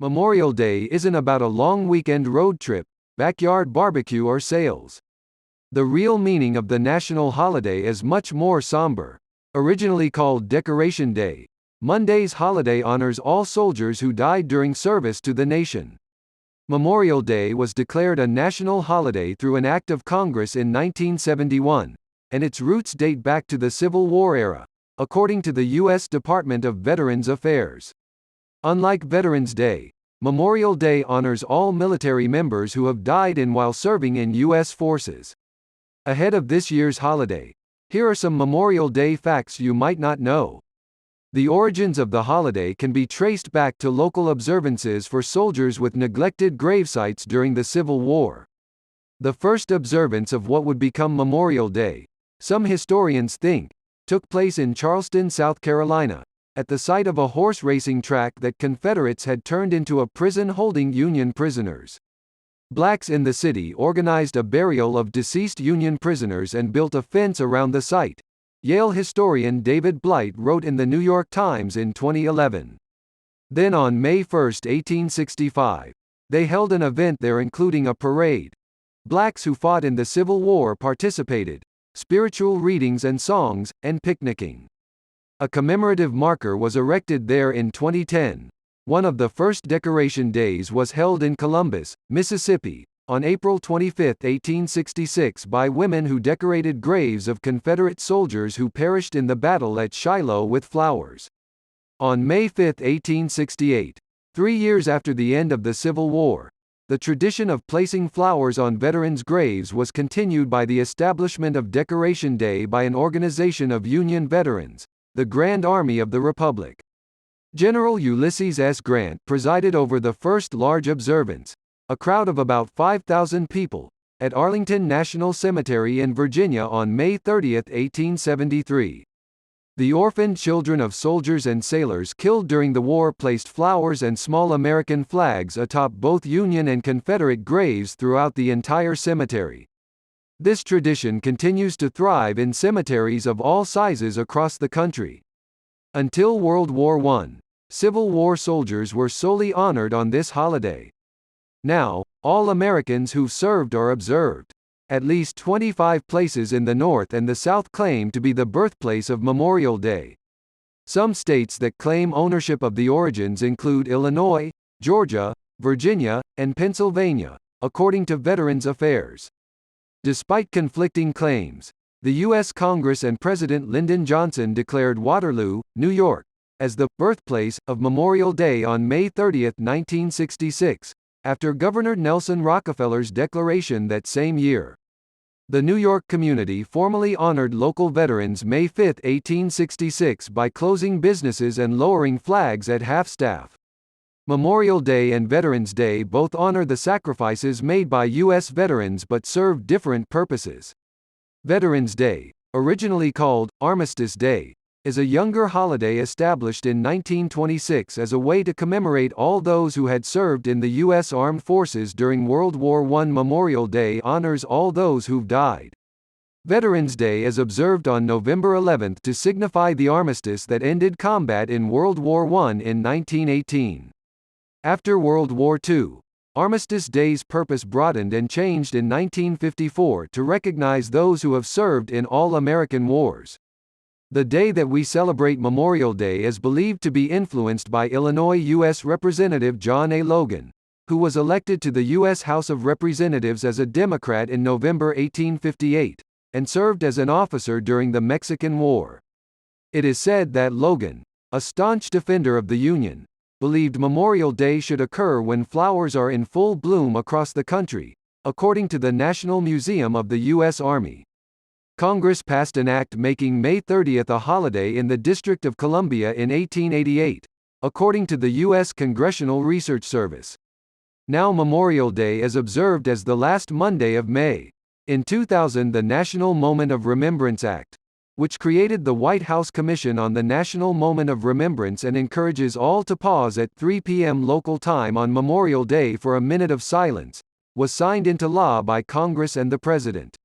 Memorial Day isn't about a long weekend road trip, backyard barbecue or sales. The real meaning of the national holiday is much more somber. Originally called Decoration Day, Monday's holiday honors all soldiers who died during service to the nation. Memorial Day was declared a national holiday through an act of Congress in 1971, and its roots date back to the Civil War era, according to the U.S. Department of Veterans Affairs. Unlike Veterans Day, Memorial Day honors all military members who have died while serving in U.S. forces. Ahead of this year's holiday, here are some Memorial Day facts you might not know. The origins of the holiday can be traced back to local observances for soldiers with neglected gravesites during the Civil War. The first observance of what would become Memorial Day, some historians think, took place in Charleston, South Carolina, at the site of a horse racing track that Confederates had turned into a prison holding Union prisoners. Blacks in the city organized a burial of deceased Union prisoners and built a fence around the site, Yale historian David Blight wrote in the New York Times in 2011. Then on May 1, 1865, they held an event there including a parade. Blacks who fought in the Civil War participated, spiritual readings and songs, and picnicking. A commemorative marker was erected there in 2010. One of the first Decoration Days was held in Columbus, Mississippi, on April 25, 1866 by women who decorated graves of Confederate soldiers who perished in the battle at Shiloh with flowers. On May 5, 1868, 3 years after the end of the Civil War, the tradition of placing flowers on veterans' graves was continued by the establishment of Decoration Day by an organization of Union veterans, the Grand Army of the Republic. General Ulysses S. Grant presided over the first large observance, a crowd of about 5,000 people, at Arlington National Cemetery in Virginia on May 30, 1873. The orphaned children of soldiers and sailors killed during the war placed flowers and small American flags atop both Union and Confederate graves throughout the entire cemetery. This tradition continues to thrive in cemeteries of all sizes across the country. Until World War I, Civil War soldiers were solely honored on this holiday. Now, all Americans who've served are observed. At least 25 places in the North and the South claim to be the birthplace of Memorial Day. Some states that claim ownership of the origins include Illinois, Georgia, Virginia, and Pennsylvania, according to Veterans Affairs. Despite conflicting claims, the U.S. Congress and President Lyndon Johnson declared Waterloo, New York, as the birthplace of Memorial Day on May 30, 1966, after Governor Nelson Rockefeller's declaration that same year. The New York community formally honored local veterans May 5, 1866 by closing businesses and lowering flags at half-staff. Memorial Day and Veterans Day both honor the sacrifices made by U.S. veterans but serve different purposes. Veterans Day, originally called Armistice Day, is a younger holiday established in 1926 as a way to commemorate all those who had served in the U.S. Armed Forces during World War I. Memorial Day honors all those who've died. Veterans Day is observed on November 11 to signify the armistice that ended combat in World War I in 1918. After World War II, Armistice Day's purpose broadened and changed in 1954 to recognize those who have served in all American wars. The day that we celebrate Memorial Day is believed to be influenced by Illinois U.S. Representative John A. Logan, who was elected to the U.S. House of Representatives as a Democrat in November 1858, and served as an officer during the Mexican War. It is said that Logan, a staunch defender of the Union, believed Memorial Day should occur when flowers are in full bloom across the country, according to the National Museum of the U.S. Army. Congress passed an act making May 30 a holiday in the District of Columbia in 1888, according to the U.S. Congressional Research Service. Now Memorial Day is observed as the last Monday of May. In 2000, the National Moment of Remembrance Act, which created the White House Commission on the National Moment of Remembrance and encourages all to pause at 3 p.m. local time on Memorial Day for a minute of silence, was signed into law by Congress and the President.